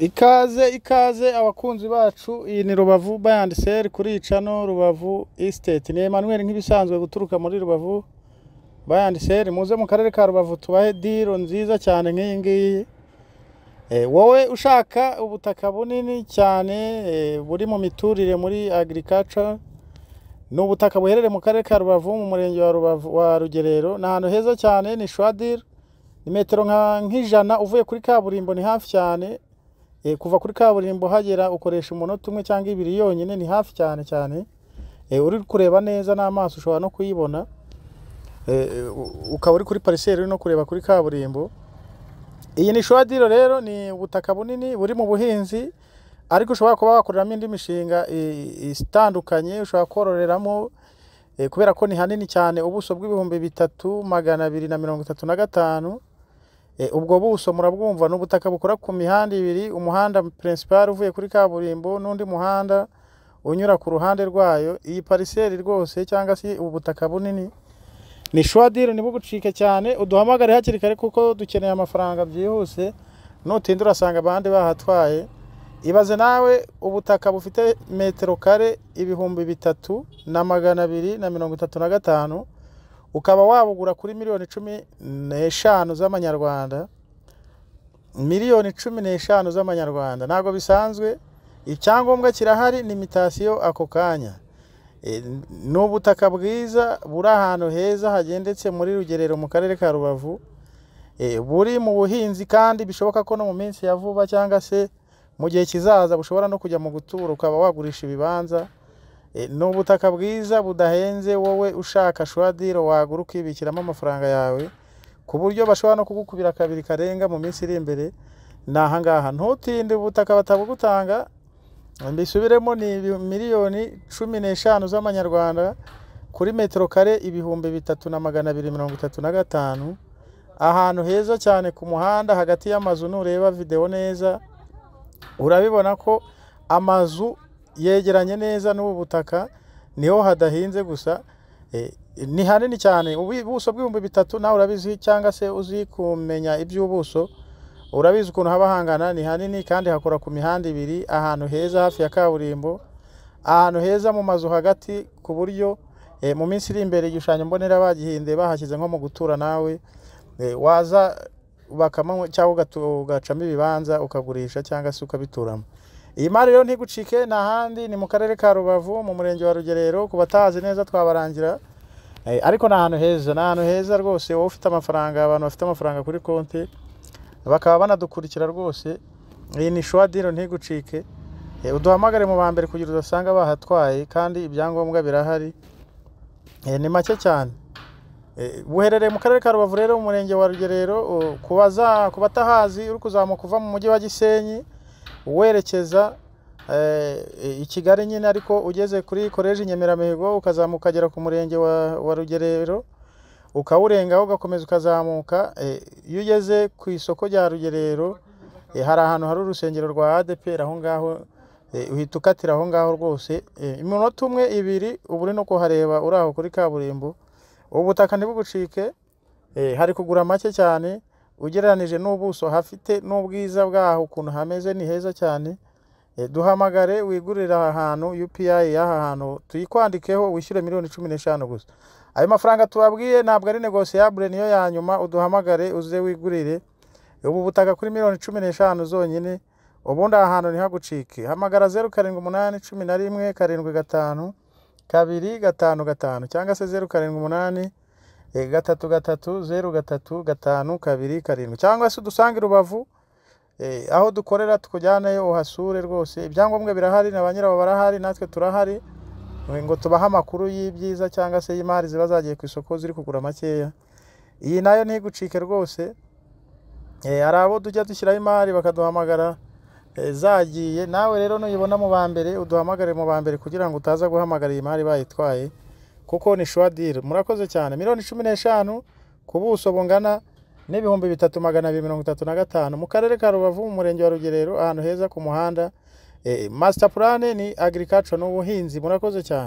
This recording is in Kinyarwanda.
Ikaze abakunzi bacu, iyi ni Rubavu Band Sel kuri Cano Rubavu Estate. Ni Emmanuel nk'ibisanzwe guturuka muri Rubavu Band Sel. Muze mu karere ka Rubavu tubahe diro nziza cyane nk'iyi ngiyi. Wowe ushaka ubutaka bunini cyane buri mu miturire muri agriculture, n'ubutaka buherereye mu karere ka Rubavu mu murenge wa Rubavu wa Rugerero, na hano heza cyane, ni Shwadil. Ni metero nk'ijana uvuye kuri kaburimbo, ni hafi cyane. Kuva kuri kaburimbo hagera ukoresha umunota umwe cyangwa ibiri yonyine, ni hafi cyane cyane. Uri kureba neza n'amaso ushobora no kuyibona. Ukaba uri kuri parcelle no kureba kuri kaburimbo. Iyi ni Shwadil rero, ni ubutaka bunini buri mu buhinzi, ariko ushobora kuba wakoreramo indi mishinga itandukanye. Ushobora kororeramo kubera ko ni hanini cyane, ubuso bw'ibihumbi 3235. Ubwo buso murabwumva, n'ubutaka bukora ku mihanda ibiri, umuhanda principal uvuye kuri kaburimbo n'undi muhanda unyura ku ruhande rwayo. Iyi parcelle rwose cyangwa se ubutaka bunini ni Shwadil, ni bugucike cyane. Uduhamagare hakiri kare kuko dukeneye amafaranga byihuse, nutinda urasanga abandi bahatwaye. Ibaze nawe ubutaka bufite metero kare 3235, ukaba wabugura kuri miliyoni 15 z'amanyarwanda. Miliyoni 15 z'amanyarwanda ntago bisanzwe. Icyangombwa kirahari, ni imitation ako kanya. N'ubutaka bwiza buri ahantu heza hagendetse muri Rugerero mu karere ka Rubavu, buri mu buhinzi, kandi bishoboka ko no mu minsi ya vuba cyangwa se mu gihe kizaza bushobora no kujya mu gutura ukaba wagurisha ibibanza. N'ubutaka bwiza budahenze. Wowe ushaka Shwadil wagura ukibikiramo amafaranga yawe, ku buryo bashobora no kugukubira kabiri karenga mu minsi iri imbere. Naha ngaha ntutinde, ubutaka batabugutanga. Mbisubiremo, ni miliyoni 15 z'amanyarwanda kuri metero kare 3235. Ahantu heza cyane ku muhanda hagati y'amazu. Nureba video neza urabibona ko amazu yegeranye neza n'ubu butaka, niho hadahinze gusa. Ni hanini cyane, ubuso bw'ibihumbi 3. Nawe urabizi cyangwa se uzi kumenya iby'ubuso, urabizi ukuntu haba hangana. Ni hanini kandi hakora ku mihanda ibiri, ahantu heza hafi ya kaburimbo, ahantu heza mu mazu hagati, ku buryo mu minsi iri imbere igishushanyo mbonera bagihinde bahashyize nko mu gutura. Nawe waza bakama cyangwa ugacamo ibibanza ukagurisha cyangwa se ukabituramo. Iyi mari rero ntigucike, n'ahandi ni mu karere ka Rubavu mu murenge wa Rugerero. Ku batazi neza twabarangira, ariko n'ahantu heza, n'ahantu heza rwose. Wowe ufite amafaranga, abantu bafite amafaranga kuri konti bakaba banadukurikira rwose. Iyi ni Shwadil, ntigucike. Uduhamagare mu bambere kugira udasanga bahatwaye, kandi ibyangombwa birahari. Ni make cyane. Buherereye mu karere ka Rubavu rero mu murenge wa Rugerero. Kubatahazi, uri kuzamuka kuva mu mujyi wa Gisenyi werekeza i Kigali nyine, ariko ugeze kuri College Nyemeramihigo ukazamuka ukagera ku murenge wa Rugerero, ukawurengaho ugakomeza ukazamuka. Iyo ugeze ku isoko rya Rugerero, hari ahantu hari urusengero rwa ADPR. Aho ngaho uhita ukatira aho ngaho rwose, iminota umwe ibiri uba uri no kuhareba, uri aho kuri kaburimbo. Ubutaka ntibugucike, hari kugura make cyane ugereranije n'ubuso hafite n'ubwiza bwaho ukuntu hameze. Ni heza cyane. Duhamagare wigurira ahantu. UPI y'aha hantu tuyikwandikeho, wishyure miliyoni 15 gusa. Ayo mafaranga tubabwiye ntabwo ari negotiable, niyo ya nyuma. Uduhamagare uze wigurire ubu butaka kuri miliyoni 15 zonyine, ubundi ahantu ntihagucike. Hamagara 0788 11 75 255 cyangwa se 0788 330 cyangwa se udusange Rubavu, aho dukorera tukujyanayo uhasure rwose. Ibyangombwa birahari, na banyiraho barahari, natwe turahari ngo tubaha amakuru y'ibyiza cyangwa se y'imari ziba zagiye ku isoko ziri kugura makeya. Iyi nayo ntigucike rwose. Hari abo tujya dushyiraho imari bakaduhamagara zagiye. Nawe rero nuyibona mu bambere uduhamagare mu bambere kugira ngo utaza guhamagara iyi mari bayitwaye, kuko ni Shwadil. Murakoze cyane. Miliyoni 15 ku buso bungana n'ibihumbi 3235 mu karere ka Rubavu mu murenge wa Rugerero, ahantu heza ku muhanda. Master plan ni agriculture n'ubuhinzi. Murakoze cyane.